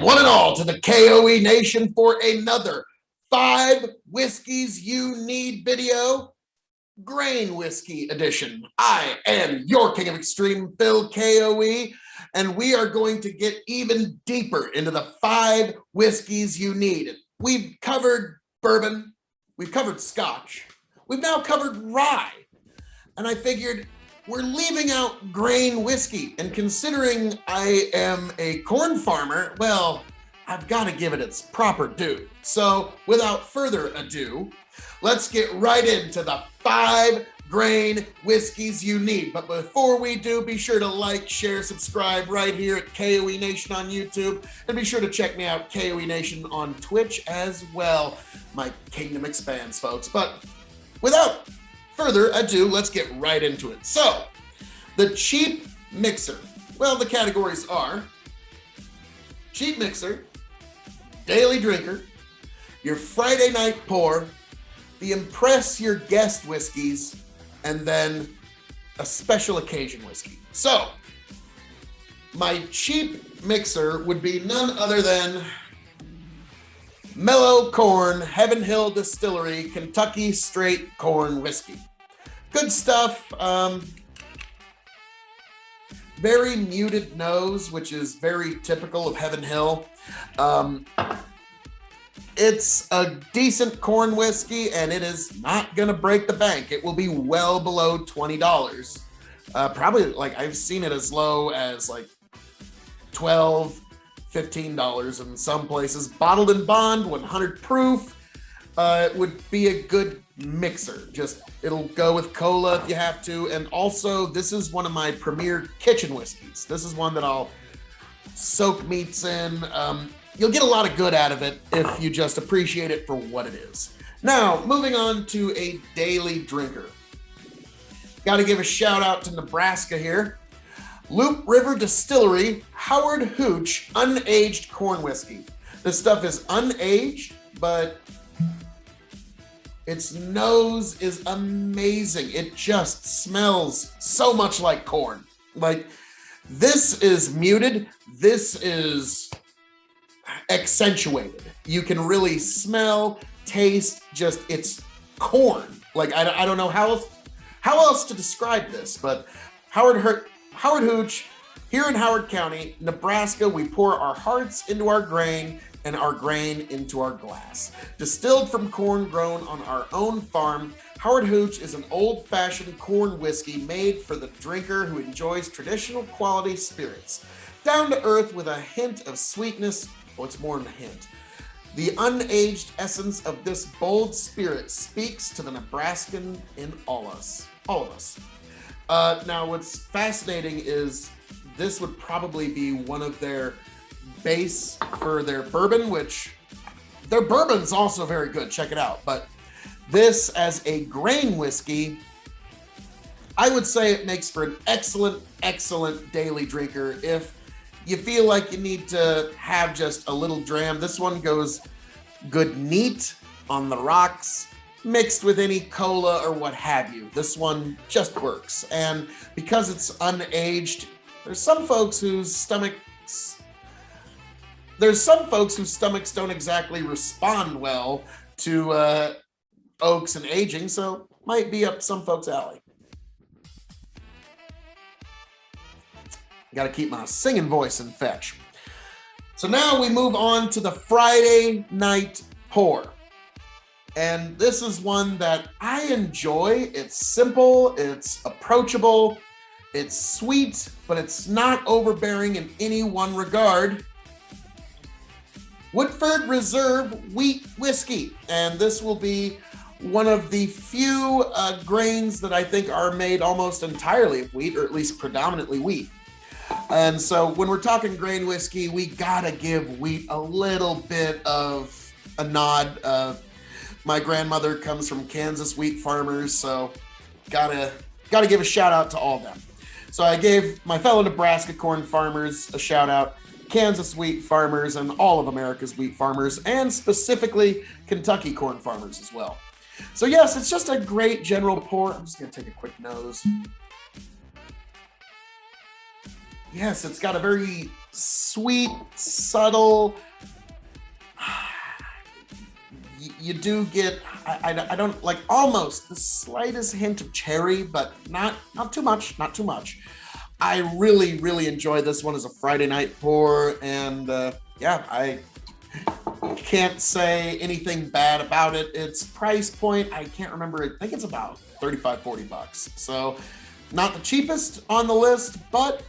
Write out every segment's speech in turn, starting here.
one and all to the K.O.E. Nation for another 5 Whiskeys You Need video, Grain Whiskey Edition. I am your King of Extreme, Phil K.O.E., and we are going to get even deeper into the 5 Whiskeys You Need. We've covered bourbon, we've covered scotch, we've now covered rye, and I figured we're leaving out grain whiskey, and considering I am a corn farmer, well, I've got to give it its proper due. So without further ado, let's get right into the 5 grain whiskeys you need. But before we do, be sure to like, share, subscribe right here at K.O.E. Nation on YouTube, and be sure to check me out, K.O.E. Nation on Twitch as well. My kingdom expands, folks. But without further ado, let's get right into it. So, the cheap mixer. Well, the categories are cheap mixer, daily drinker, your Friday night pour, the impress your guest whiskeys, and then a special occasion whiskey. So, my cheap mixer would be none other than Mellow Corn, Heaven Hill Distillery, Kentucky Straight Corn Whiskey. Good stuff. Very muted nose, which is very typical of Heaven Hill. It's a decent corn whiskey, and it is not going to break the bank. It will be well below $20. Probably, like, I've seen it as low as like $12, $15 in some places. Bottled in bond, 100 proof. It would be a good mixer. Just, it'll go with cola if you have to. And also, this is one of my premier kitchen whiskeys. This is one that I'll soak meats in. You'll get a lot of good out of it if you just appreciate it for what it is. Now, moving on to a daily drinker. Got to give a shout out to Nebraska here. Loop River Distillery, Howard Hooch, Unaged Corn Whiskey. This stuff is unaged, but its nose is amazing. It just smells so much like corn. Like, this is muted. This is accentuated. You can really smell, taste, just, it's corn. Like, I don't know how else to describe this, but Howard Hooch, here in Howard County, Nebraska, we pour our hearts into our grain and our grain into our glass. Distilled from corn grown on our own farm, Howard Hooch is an old-fashioned corn whiskey made for the drinker who enjoys traditional quality spirits. Down to earth with a hint of sweetness. Oh, it's more than a hint. The unaged essence of this bold spirit speaks to the Nebraskan in all of us. Now, what's fascinating is this would probably be one of their base for their bourbon, which their bourbon's also very good. Check it out. But this as a grain whiskey, I would say it makes for an excellent, excellent daily drinker. If you feel like you need to have just a little dram, this one goes good neat on the rocks, mixed with any cola or what have you. This one just works. And because it's unaged, there's some folks whose stomachs don't exactly respond well to oaks and aging, so might be up some folks' alley. Got to keep my singing voice in fetch. So now we move on to the Friday night pour. And this is one that I enjoy. It's simple, it's approachable, it's sweet, but it's not overbearing in any one regard. Woodford Reserve Wheat Whiskey. And this will be one of the few grains that I think are made almost entirely of wheat, or at least predominantly wheat. And so when we're talking grain whiskey, we gotta give wheat a little bit of a nod. My grandmother comes from Kansas wheat farmers, so gotta give a shout out to all of them. So I gave my fellow Nebraska corn farmers a shout out, Kansas wheat farmers, and all of America's wheat farmers, and specifically Kentucky corn farmers as well. So yes, it's just a great general pour. I'm just gonna take a quick nose. Yes, it's got a very sweet, subtle. You do get, I don't like, almost the slightest hint of cherry, but not too much, not too much. I really enjoy this one as a Friday night pour, and yeah, I can't say anything bad about it. Its price point, I can't remember, I think it's about 35-40 bucks. So not the cheapest on the list, but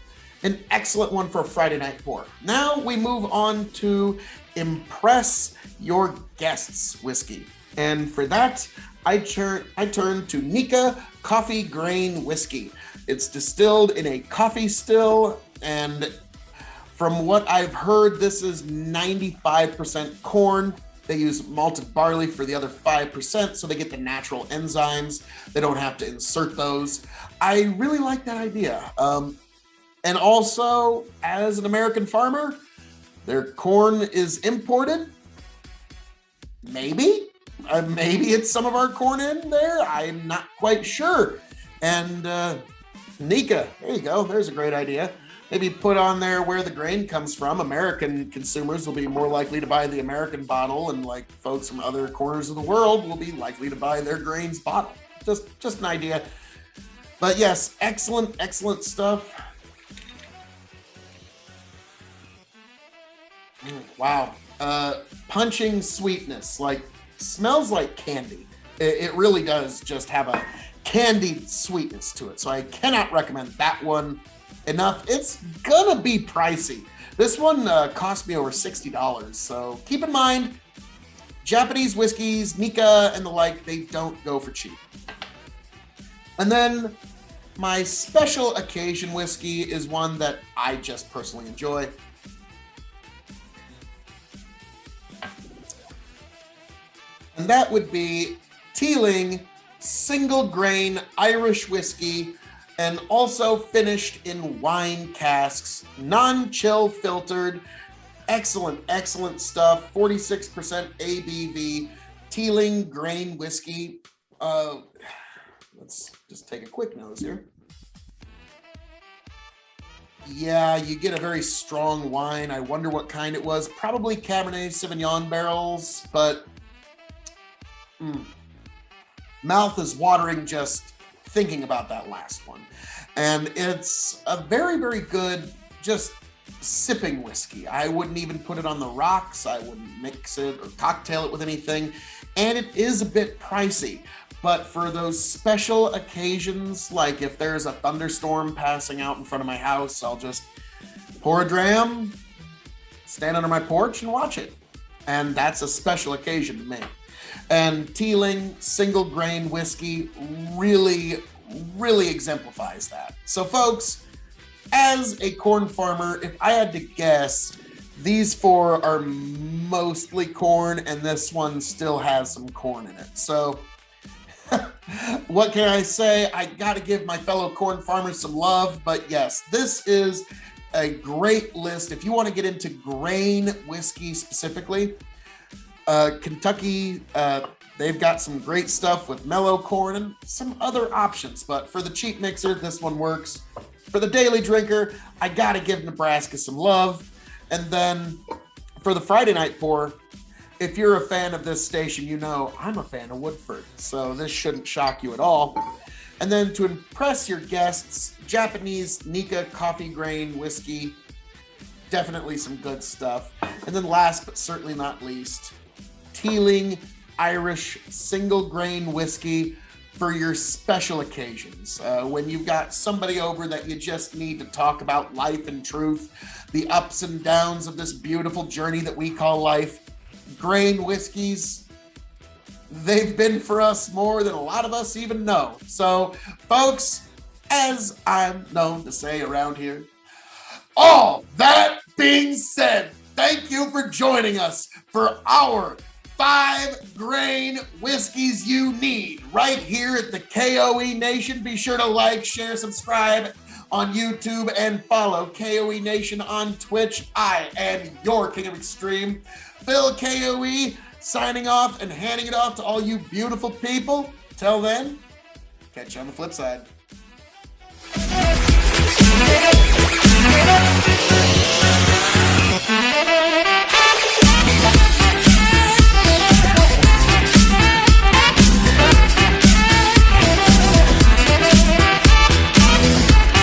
an excellent one for a Friday night pour. Now we move on to Impress Your Guests whiskey. And for that, I turn to Nica Coffee Grain Whiskey. It's distilled in a coffee still, and from what I've heard, this is 95% corn. They use malted barley for the other 5%, so they get the natural enzymes. They don't have to insert those. I really like that idea. And also, as an American farmer, their corn is imported. Maybe it's some of our corn in there. I'm not quite sure. And Nica, there you go. There's a great idea. Maybe put on there where the grain comes from. American consumers will be more likely to buy the American bottle, and like folks from other corners of the world will be likely to buy their grains bottle. Just an idea. But yes, excellent stuff. Wow. Punching sweetness, like smells like candy. It really does just have a candied sweetness to it. So I cannot recommend that one enough. It's gonna be pricey. This one cost me over $60. So keep in mind, Japanese whiskeys, Nica and the like, they don't go for cheap. And then my special occasion whiskey is one that I just personally enjoy. And that would be Tealing single grain Irish whiskey, and also finished in wine casks, non-chill filtered. Excellent stuff. 46% ABV, Tealing grain whiskey. Let's just take a quick nose here. Yeah, you get a very strong wine. I wonder what kind it was. Probably Cabernet Sauvignon barrels, but mouth is watering just thinking about that last one. And it's a very good just sipping whiskey. I wouldn't even put it on the rocks. I wouldn't mix it or cocktail it with anything. And it is a bit pricey. But for those special occasions, like if there's a thunderstorm passing out in front of my house, I'll just pour a dram, stand under my porch and watch it. And that's a special occasion to me. And Tealing single grain whiskey really exemplifies that. So folks, as a corn farmer, if I had to guess, these four are mostly corn, and this one still has some corn in it. So what can I say? I gotta give my fellow corn farmers some love, but yes, this is a great list. If you want to get into grain whiskey specifically, Kentucky, they've got some great stuff with mellow corn and some other options, but for the cheap mixer, this one works. For the daily drinker, I gotta give Nebraska some love. And then for the Friday night pour, if you're a fan of this station, you know I'm a fan of Woodford, so this shouldn't shock you at all. And then to impress your guests, Japanese Nica coffee grain whiskey, definitely some good stuff. And then last but certainly not least, Tealing Irish single grain whiskey for your special occasions. When you've got somebody over that you just need to talk about life and truth, the ups and downs of this beautiful journey that we call life. Grain whiskeys, they've been for us more than a lot of us even know. So, folks, as I'm known to say around here, all that being said, thank you for joining us for our 5 grain whiskeys you need right here at the K.O.E. Nation. Be sure to like, share, subscribe on YouTube, and follow K.O.E. Nation on Twitch. I am your King of Extreme, Phil K.O.E., signing off and handing it off to all you beautiful people. Till then, catch you on the flip side.